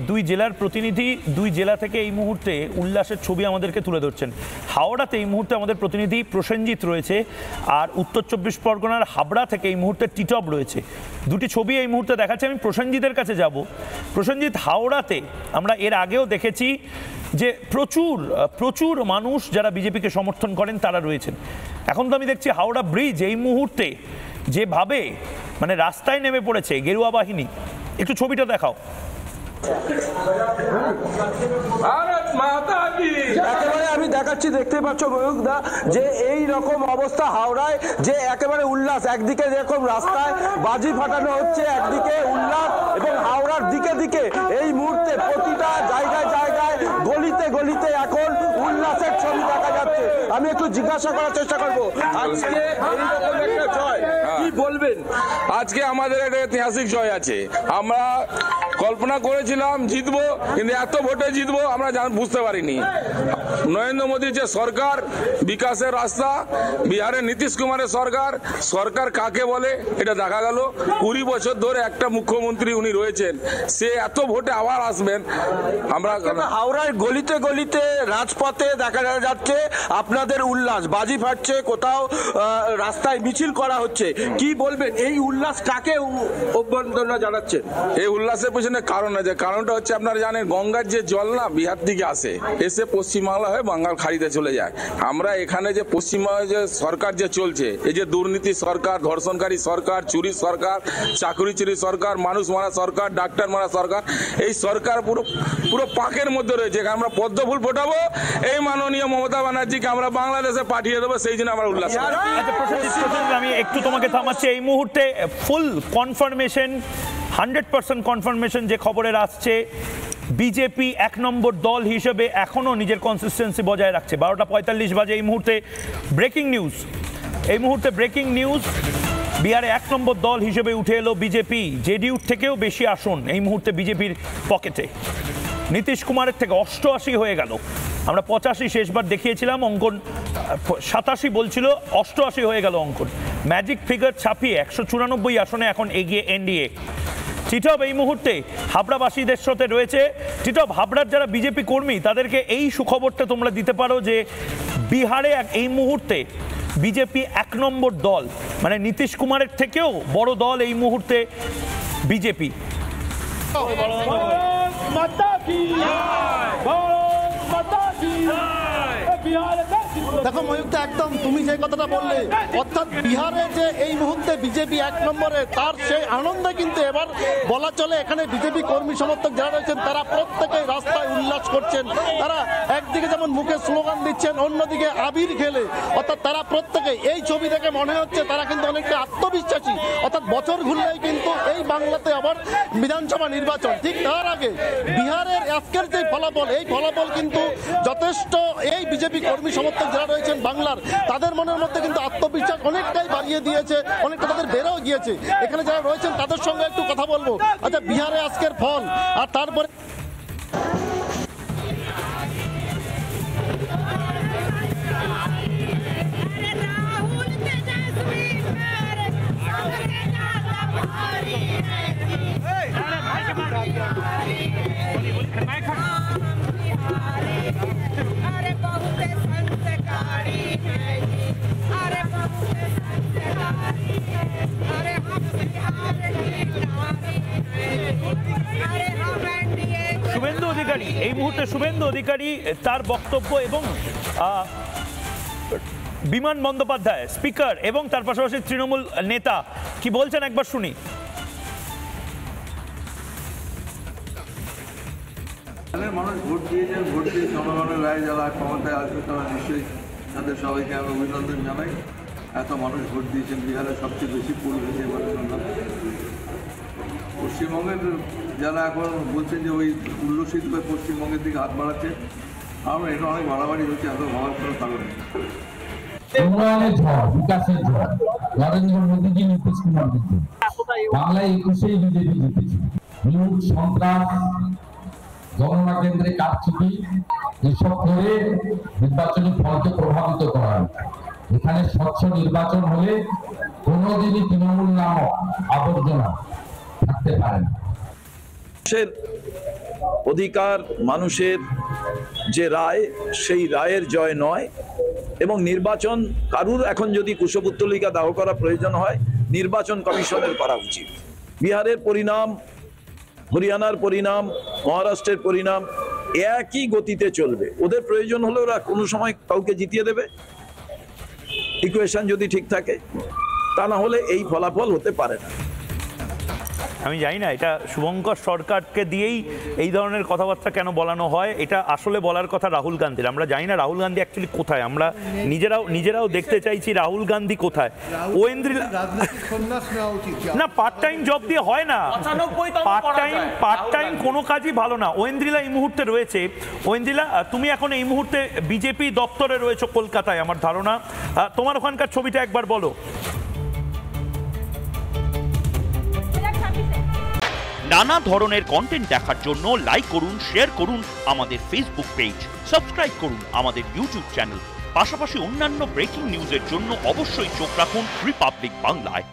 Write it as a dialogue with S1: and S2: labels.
S1: দুই জেলার প্রতিনিধি দুই জেলা থেকে এই মুহূর্তে উল্লাসের ছবি আমাদেরকে তুলে ধরছেন। হাওড়াতে এই মুহূর্তে আমাদের প্রতিনিধি প্রসেনজিৎ রয়েছে, আর উত্তর চব্বিশ পরগনার হাবড়া থেকে এই মুহূর্তে টিটপ রয়েছে। দুটি ছবি এই মুহূর্তে দেখাচ্ছে। আমি প্রসেনজিতের কাছে যাব। প্রসেনজিৎ, হাওড়াতে আমরা এর আগেও দেখেছি যে প্রচুর মানুষ যারা বিজেপিকে সমর্থন করেন তারা রয়েছেন। এখন তো আমি দেখছি হাওড়া ব্রিজ এই মুহূর্তে যেভাবে মানে রাস্তায় নেমে পড়েছে গেরুয়া বাহিনী, একটু ছবিটা দেখাও।
S2: আমি দেখাচ্ছি, দেখতে পাচ্ছ ময়ূকদা যে এই রকম অবস্থা হাওড়ায়, যে একেবারে উল্লাস। একদিকে যেরকম রাস্তায় বাজি ফাটানো হচ্ছে, একদিকে উল্লাস, এবং হাওড়ার দিকে দিকে এই মুহূর্তে প্রতিটা জায়গায় জায়গায় গলিতে গলিতে এখন উল্লাসের ছবি দেখা যাচ্ছে। আমি একটু জিজ্ঞাসা করার চেষ্টা করবো, আজকে এইরকম একটা জয় কি বলবেন?
S3: আজকে আমাদের একটা ঐতিহাসিক জয় আছে। আমরা কল্পনা করেছিলাম জিতবো, কিন্তু এত ভোটে জিতবো আমরা বুঝতে পারিনি। নরেন্দ্র মোদীর যে সরকার, বিকাশের রাস্তা, বিহারের নীতিশ কুমারের সরকার কাকে বলে এটা দেখা গেল। 20 বছর ধরে একটা মুখ্যমন্ত্রী উনি রয়েছেন, সে এত ভোটে আবার আসবেন। আমরা
S2: হাওড়ায় গলিতে গলিতে রাজপথে দেখা যাচ্ছে আপনাদের উল্লাস, বাজি ফাটছে, কোথাও রাস্তায় মিছিল করা হচ্ছে। কি বলবেন, এই উল্লাস কাকে অভ্যর্থনা জানাচ্ছেন?
S3: এই উল্লাসের পেছনে কারণ আছে। কারণটা হচ্ছে আপনারা জানেন, গঙ্গার যে জল না বিহার থেকে আসে, এসে পশ্চিমবাংলা হয়ে বাঙ্গাল খাড়িতে চলে যায়। আমরা এখানে যে পশ্চিমবঙ্গে যে সরকার যে চলছে, এই যে দুর্নীতি সরকার, ধর্ষণকারী সরকার, চুরি সরকার, চাকরি চুরি সরকার, মানুষ মারা সরকার, ডাক্তার মারা সরকার, এই সরকার পুরো পাকের মধ্যে রয়েছে। আমরা পদ্ম ফুল ফোটাবো, এই মাননীয় মমতা ব্যানার্জিকে আমরা বাংলাদেশে পাঠিয়ে দেবো, সেই জন্য আমরা উল্লাস।
S1: আমি একটু তোমাকে থামাচ্ছি। এই মুহূর্তে ফুল কনফার্মেশন, 100% কনফার্মেশন যে খবরের আসছে, বিজেপি 1 নম্বর দল হিসেবে এখনো নিজের কনসিস্টেন্সি বজায় রাখছে। 12:45 বাজে এই মুহূর্তে ব্রেকিং নিউজ। বিহারে 1 নম্বর দল হিসেবে উঠে এলো বিজেপি। জেডিইউর থেকেও বেশি আসন এই মুহূর্তে বিজেপির পকেটে। নীতিশ কুমারের থেকে 88 হয়ে গেল। আমরা 85 শেষবার দেখিয়েছিলাম, অঙ্কন 87 বলছিল, 88 হয়ে গেল অঙ্কন। ম্যাজিক ফিগার ছাপিয়ে 194 আসনে এখন এগিয়ে এনডিএ। টিটপ এই মুহূর্তে হাবড়াবাসীদের সাথে রয়েছে। টিটপ, হাবড়ার যারা বিজেপি কর্মী তাদেরকে এই সুখবরটা তোমরা দিতে পারো যে বিহারে এই মুহূর্তে বিজেপি 1 নম্বর দল, মানে নীতিশ কুমারের থেকেও বড় দল এই মুহূর্তে বিজেপি।
S4: দেখো ময়ূক্ত, একদম তুমি যে কথাটা বললে, অর্থাৎ বিহারে যে এই মুহূর্তে বিজেপি 1 নম্বরে, তার সেই আনন্দে কিন্তু এবার বলা চলে এখানে বিজেপি কর্মী সমর্থক যারা রয়েছেন তারা প্রত্যেকেই রাস্তায় উল্লাস করছেন। তারা একদিকে যেমন মুখে স্লোগান দিচ্ছেন, অন্যদিকে আবির খেলে, অর্থাৎ তারা প্রত্যেকে এই ছবি দেখে মনে হচ্ছে তারা কিন্তু অনেকটা আত্মবিশ্বাসী। অর্থাৎ বছর ঘুরলেই কিন্তু এই বাংলাতে আবার বিধানসভা নির্বাচন। ঠিক তার আগে বিহারের আজকের যে ফলাফল, এই ফলাফল কিন্তু যথেষ্ট এই বিজেপি কর্মী সমর্থক যারা রয়েছেন বাংলার, তাদের মনের মধ্যে কিন্তু আত্মবিশ্বাস অনেকটাই বাড়িয়ে দিয়েছে, অনেকটা তাদের বেড়েও গিয়েছে। এখানে যারা রয়েছেন তাদের সঙ্গে একটু কথা বলবো। আচ্ছা, বিহারে আজকের ফল আর তারপরে
S1: শুভেন্দু অধিকারী এই মুহূর্তে তার বক্তব্য, এবং বিমান বন্দ্যোপাধ্যায় স্পিকার এবং তার পাশাপাশি তৃণমূল নেতা কি বলছেন একবার শুনি।
S5: মানুষ ভোট দিয়েছেন, ভোট দিয়ে জনগণের রায় যারা ক্ষমতায় আসবে তারা নিশ্চয়ই তাদের সবাইকে আমি অভিনন্দন জানাই। এত মানুষ ভোট দিয়েছেন, বিহারে সবচেয়ে বেশি পোল হয়েছে এবার শুনলাম। পশ্চিমবঙ্গের যারা এখন বলছেন যে ওই উল্লসিত হয়ে পশ্চিমবঙ্গের দিকে হাত বাড়াচ্ছে, আমরা এটা অনেক বাড়াবাড়ি হচ্ছে, এত ভাবার কোনো কারণ নেই।
S6: উন্নয়নের ঝড়, বিকাশের ঝড়, নরেন্দ্র মোদীজি, নীতিশ কুমার জিতবে। বাংলায় 21 বিজেপি জিতেছে। লুট, সন্ত্রাস, গণনা কেন্দ্রে কারচুপি এসব করে নির্বাচনী ফলকে প্রভাবিত করা হয়েছে। এখানে স্বচ্ছ নির্বাচন হলে কোনোদিনই তৃণমূল নামক আবর্জনা থাকতে পারে না।
S7: অধিকার, মানুষের যে রায়, সেই রায়ের জয় নয়। এবং নির্বাচন কারুর এখন যদি কুশপুত্তলিকা দাহ করা প্রয়োজন হয়, নির্বাচন কমিশনের করা উচিত। বিহারের পরিণাম, হরিয়ানার পরিণাম, মহারাষ্ট্রের পরিণাম একই গতিতে চলবে। ওদের প্রয়োজন হলে ওরা কোনো সময় কাউকে জিতিয়ে দেবে, ইকুয়েশন যদি ঠিক থাকে। তা না হলে এই ফলাফল হতে পারে না।
S1: আমি জানি না এটা শুভঙ্কর সরকারকে দিয়েই এই ধরনের কথাবার্তা কেন বলানো হয়। এটা আসলে বলার কথা রাহুল গান্ধীর। আমরা জানি না রাহুল গান্ধী অ্যাকচুয়ালি কোথায়। আমরা নিজেরাও দেখতে চাইছি রাহুল গান্ধী কোথায়। ওয়েন্দ্রিলা না, পার্ট টাইম জব দিয়ে হয় না, পার্ট টাইম কোনো কাজই ভালো না। ওয়েন্দ্রিলা এই মুহূর্তে রয়েছে। ওয়েন্দ্রিলা, তুমি এখন এই মুহূর্তে বিজেপি দপ্তরে রয়েছে কলকাতায় আমার ধারণা। তোমার ওখানকার ছবিটা একবার বলো।
S8: নানা ধরনের কন্টেন্ট দেখার জন্য লাইক করুন, শেয়ার করুন আমাদের ফেসবুক পেজ, সাবস্ক্রাইব করুন আমাদের ইউটিউব চ্যানেল। পাশাপাশি অন্যান্য ব্রেকিং নিউজের জন্য অবশ্যই চোখ রাখুন রিপাবলিক বাংলায়।